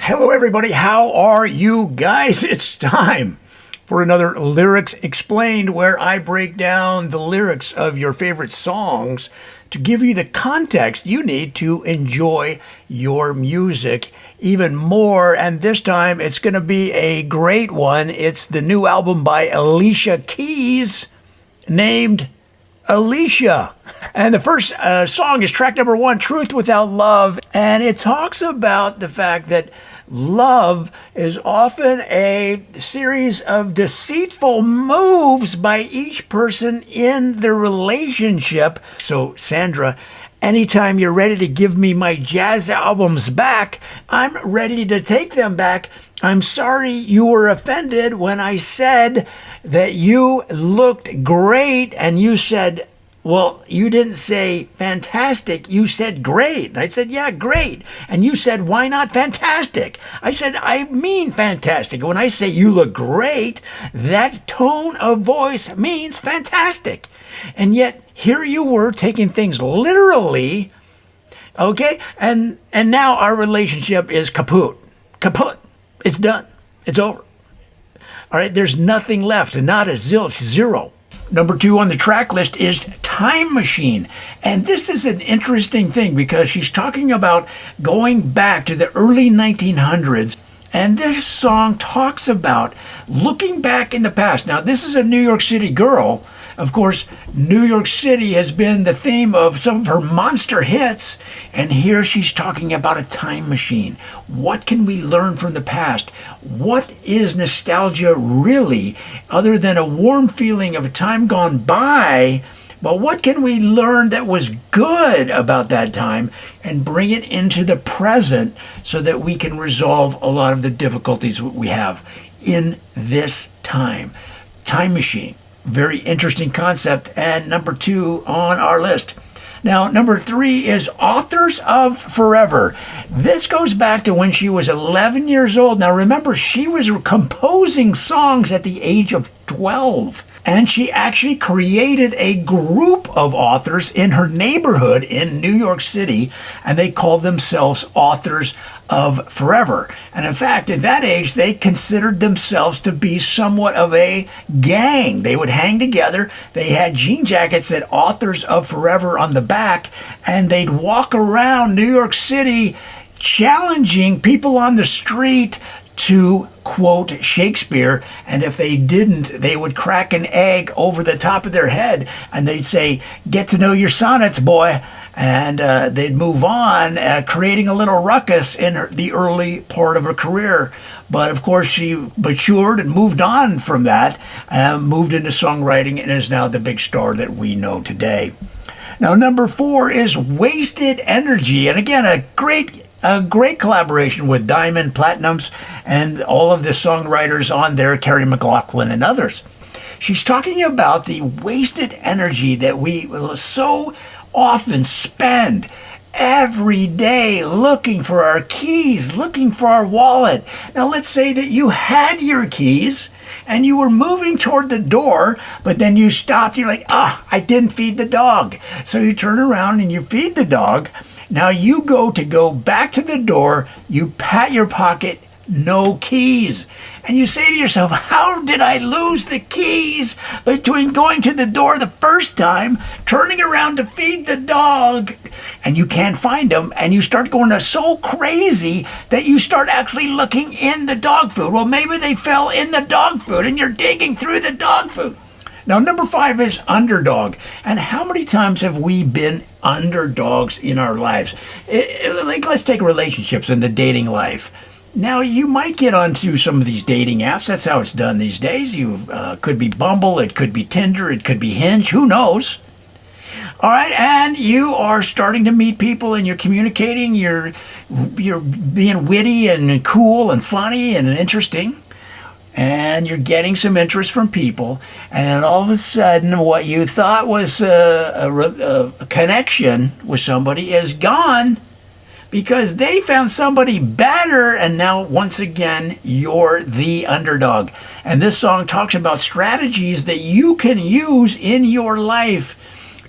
Hello, everybody. How are you guys? It's time for another Lyrics Explained, where I break down the lyrics of your favorite songs to give you the context you need to enjoy your music even more. And this time it's going to be a great one. It's the new album by Alicia Keys named Alicia. And the first song is track number 1, Truth Without Love. And it talks about the fact that love is often a series of deceitful moves by each person in the relationship. So, Sandra, anytime you're ready to give me my jazz albums back, I'm ready to take them back. I'm sorry you were offended when I said that you looked great, and you said, well, you didn't say fantastic, you said great. And I said, yeah, great. And you said, why not fantastic? I said, I mean fantastic. When I say you look great, that tone of voice means fantastic. And yet, here you were taking things literally, okay? And now our relationship is kaput. Kaput. It's done. It's over. All right, there's nothing left, and not a zilch, zero. Number 2 on the track list is Time Machine. And this is an interesting thing because she's talking about going back to the early 1900s. And this song talks about looking back in the past. Now, this is a New York City girl. Of course, New York City has been the theme of some of her monster hits. And here she's talking about a time machine. What can we learn from the past? What is nostalgia really, other than a warm feeling of a time gone by? But what can we learn that was good about that time and bring it into the present so that we can resolve a lot of the difficulties we have in this time? Time machine. Very interesting concept. And number 2 on our list. Now, number 3 is Authors of Forever. This goes back to when she was 11 years old. Now, remember, she was composing songs at the age of 12. And she actually created a group of authors in her neighborhood in New York City, and they called themselves Authors of Forever. And in fact, at that age, they considered themselves to be somewhat of a gang. They would hang together. They had jean jackets that Authors of Forever on the back, and they'd walk around New York City challenging people on the street to quote Shakespeare, and if they didn't, they would crack an egg over the top of their head, and they'd say, get to know your sonnets, boy, and they'd move on, creating a little ruckus in the early part of her career. But of course, she matured and moved on from that, moved into songwriting, and is now the big star that we know today. Now, number 4 is Wasted Energy, and again, a great collaboration with Diamond Platnumz and all of the songwriters on there, Carrie McLaughlin and others. She's talking about the wasted energy that we so often spend every day looking for our keys, looking for our wallet. Now, let's say that you had your keys and you were moving toward the door, but then you stopped. You're like, I didn't feed the dog. So you turn around and you feed the dog. Now you go back to the door, you pat your pocket, no keys. And you say to yourself, how did I lose the keys between going to the door the first time, turning around to feed the dog, and you can't find them, and you start going so crazy that you start actually looking in the dog food. Well, maybe they fell in the dog food, and you're digging through the dog food. Now, number 5 is Underdog. And how many times have we been underdogs in our lives? Let's take relationships and the dating life. Now, you might get onto some of these dating apps. That's how it's done these days. You could be Bumble, it could be Tinder, it could be Hinge, who knows? All right, and you are starting to meet people and you're communicating, you're being witty and cool and funny and interesting. And you're getting some interest from people, and all of a sudden what you thought was a connection with somebody is gone because they found somebody better, and now once again you're the underdog. And this song talks about strategies that you can use in your life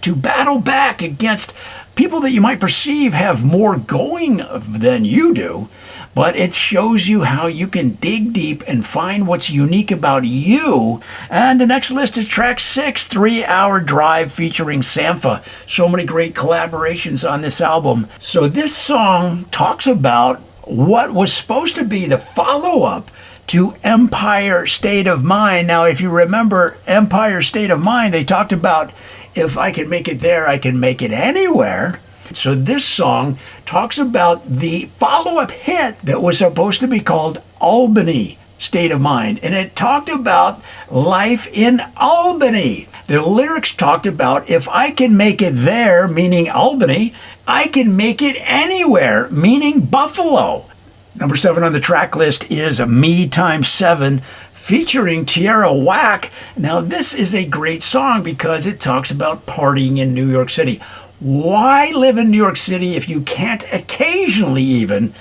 to battle back against people that you might perceive have more going than you do, but it shows you how you can dig deep and find what's unique about you. And the next list is track 6, 3-Hour Drive, featuring Sampha. So many great collaborations on this album. So this song talks about what was supposed to be the follow-up to Empire State of Mind. Now, if you remember Empire State of Mind, they talked about, if I can make it there, I can make it anywhere. So this song talks about the follow-up hit that was supposed to be called Albany State of Mind. And it talked about life in Albany. The lyrics talked about, if I can make it there, meaning Albany, I can make it anywhere, meaning Buffalo. Number 7 on the track list is Me Times 7, featuring Tierra Whack. Now, this is a great song because it talks about partying in New York City. Why live in New York City if you can't occasionally even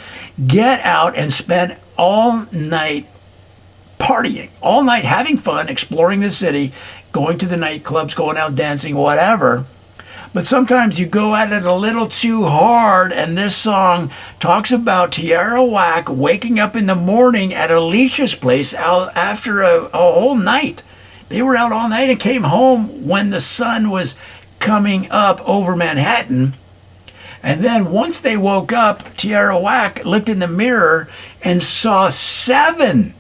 get out and spend all night partying, all night having fun, exploring the city, going to the nightclubs, going out dancing, whatever? But sometimes you go at it a little too hard, and this song talks about Tierra Whack waking up in the morning at Alicia's place out after a whole night. They were out all night and came home when the sun was coming up over Manhattan. And then once they woke up, Tierra Whack looked in the mirror and saw 7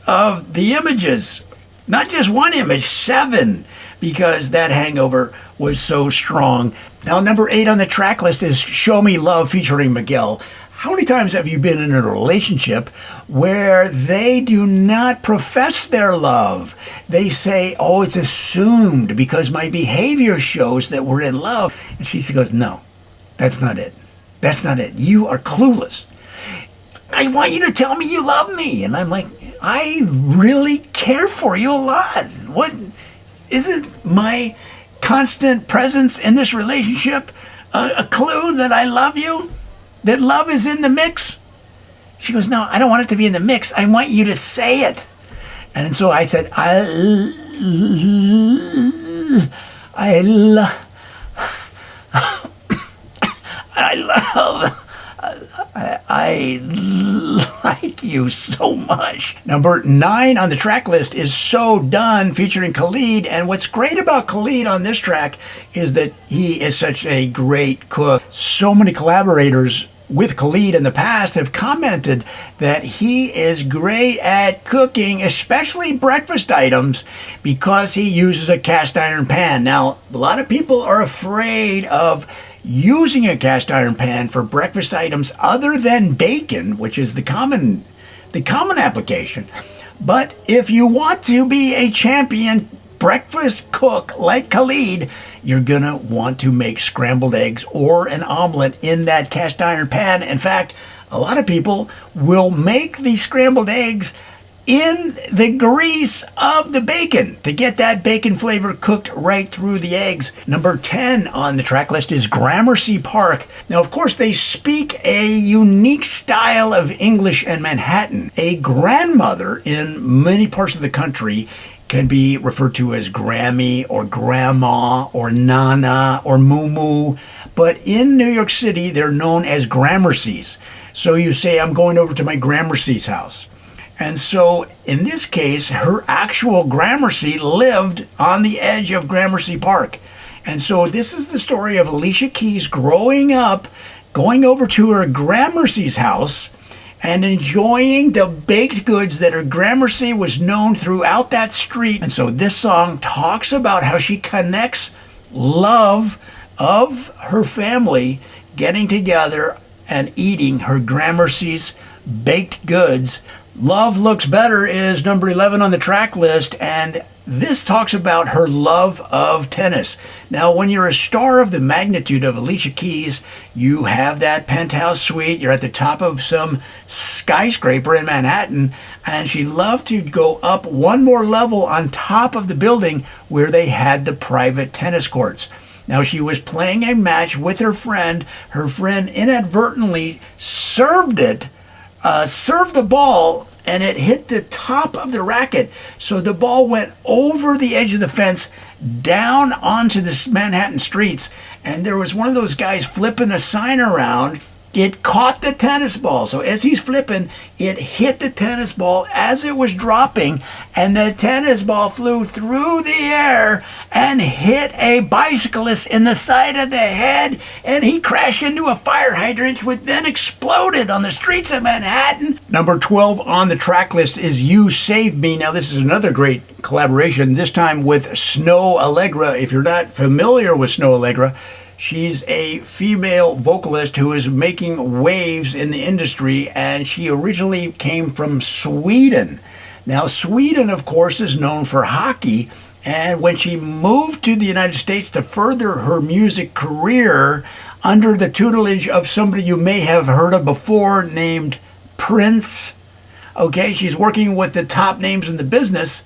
of the images. Not just one image, 7, because that hangover was so strong. Now, number 8 on the track list is Show Me Love, featuring Miguel. How many times have you been in a relationship where they do not profess their love? They say, oh, it's assumed because my behavior shows that we're in love. And she goes, no, that's not it. That's not it. You are clueless. I want you to tell me you love me. And I'm like, I really care for you a lot. What isn't my constant presence in this relationship a clue that I love you? That love is in the mix? She goes, no, I don't want it to be in the mix. I want you to say it. And so I said, I like you so much. Number 9 on the track list is So Done, featuring Khalid. And what's great about Khalid on this track is that he is such a great cook. So many collaborators with Khalid in the past have commented that he is great at cooking, especially breakfast items, because he uses a cast iron pan. Now, a lot of people are afraid of using a cast iron pan for breakfast items other than bacon, which is the common application. But if you want to be a champion breakfast cook like Khalid, you're gonna want to make scrambled eggs or an omelet in that cast iron pan. In fact, a lot of people will make these scrambled eggs in the grease of the bacon to get that bacon flavor cooked right through the eggs. Number 10 on the track list is Gramercy Park. Now, of course, they speak a unique style of English in Manhattan. A grandmother in many parts of the country can be referred to as Grammy or Grandma or Nana or Moo. But in New York City, they're known as Gramercies. So you say, I'm going over to my Gramercy's house. And so in this case, her actual Gramercy lived on the edge of Gramercy Park. And so this is the story of Alicia Keys growing up, going over to her Gramercy's house, and enjoying the baked goods that her Gramercy was known throughout that street. And so this song talks about how she connects love of her family getting together and eating her Gramercy's baked goods. Love Looks Better is number 11 on the track list, and this talks about her love of tennis. Now, when you're a star of the magnitude of Alicia Keys, you have that penthouse suite, you're at the top of some skyscraper in Manhattan, and she loved to go up one more level on top of the building where they had the private tennis courts. Now, she was playing a match with her friend. Her friend inadvertently served the ball, and it hit the top of the racket. So the ball went over the edge of the fence down onto the Manhattan streets. And there was one of those guys flipping a sign around. it caught the tennis ball. So as he's flipping, it hit the tennis ball as it was dropping, and the tennis ball flew through the air and hit a bicyclist in the side of the head, and he crashed into a fire hydrant, which then exploded on the streets of Manhattan. Number 12 on the track list is You Saved Me. Now, this is another great collaboration, this time with Snow Allegra. If you're not familiar with Snow Allegra, she's a female vocalist who is making waves in the industry, and she originally came from Sweden. Now, Sweden, of course, is known for hockey, and when she moved to the United States to further her music career under the tutelage of somebody you may have heard of before named Prince, okay, she's working with the top names in the business.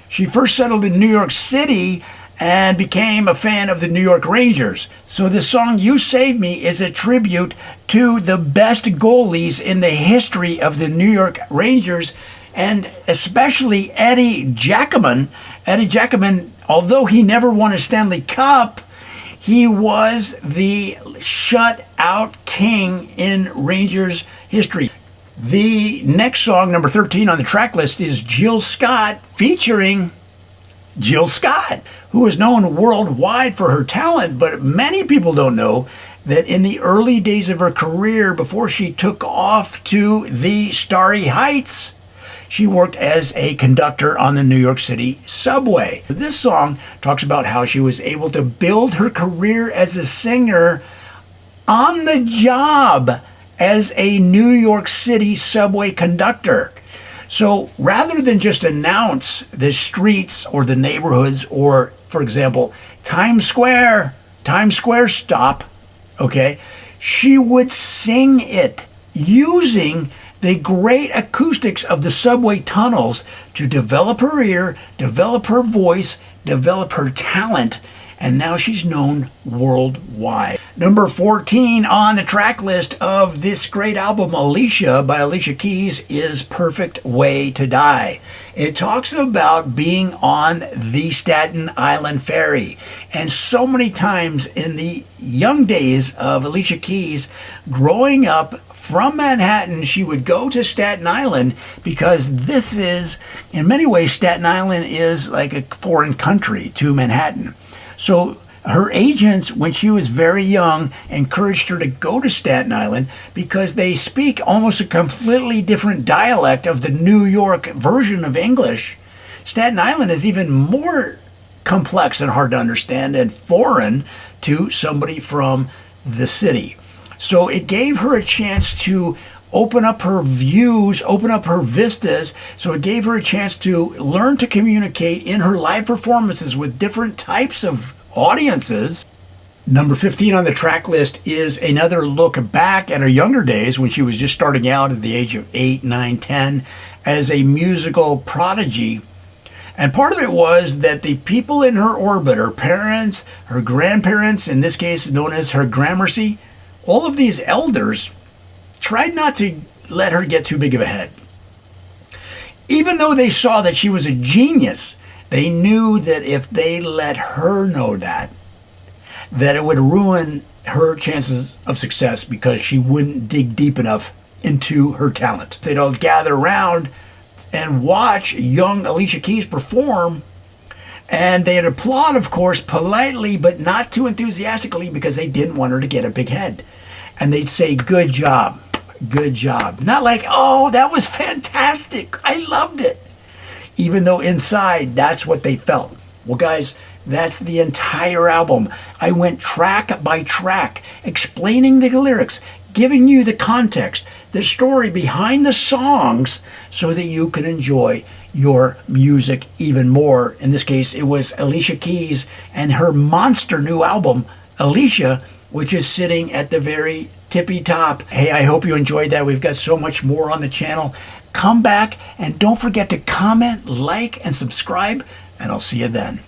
She first settled in New York City and became a fan of the New York Rangers. So the song You Saved Me is a tribute to the best goalies in the history of the New York Rangers, and especially Eddie Giacomin. Eddie Giacomin, although he never won a Stanley Cup, he was the shutout king in Rangers history. The next song, number 13 on the track list, is Jill Scott featuring Jill Scott, who is known worldwide for her talent, but many people don't know that in the early days of her career, before she took off to the starry heights, she worked as a conductor on the New York City subway. This song talks about how she was able to build her career as a singer on the job as a New York City subway conductor. So rather than just announce the streets or the neighborhoods or, for example, Times Square stop, okay, she would sing it using the great acoustics of the subway tunnels to develop her ear, develop her voice, develop her talent, and now she's known worldwide. Number 14 on the track list of this great album, Alicia, by Alicia Keys, is Perfect Way to Die. It talks about being on the Staten Island ferry. And so many times in the young days of Alicia Keys, growing up from Manhattan, she would go to Staten Island because this is, in many ways, Staten Island is like a foreign country to Manhattan. So her agents, when she was very young, encouraged her to go to Staten Island because they speak almost a completely different dialect of the New York version of English. Staten Island is even more complex and hard to understand and foreign to somebody from the city. So it gave her a chance to open up her views, open up her vistas. So it gave her a chance to learn to communicate in her live performances with different types of audiences. Number 15 on the track list is another look back at her younger days when she was just starting out at the age of 8, 9, 10 as a musical prodigy. And part of it was that the people in her orbit, her parents, her grandparents, in this case known as her Gramercy, all of these elders tried not to let her get too big of a head. Even though they saw that she was a genius, they knew that if they let her know that it would ruin her chances of success because she wouldn't dig deep enough into her talent. They'd all gather around and watch young Alicia Keys perform, and they'd applaud, of course, politely, but not too enthusiastically because they didn't want her to get a big head. And they'd say, "Good job. Good job." Not like, "Oh, that was fantastic. I loved it." Even though inside, that's what they felt. Well, guys, that's the entire album. I went track by track, explaining the lyrics, giving you the context, the story behind the songs, so that you can enjoy your music even more. In this case, it was Alicia Keys and her monster new album, Alicia, which is sitting at the very tippy top. Hey, I hope you enjoyed that. We've got so much more on the channel. Come back and don't forget to comment, like, and subscribe, and I'll see you then.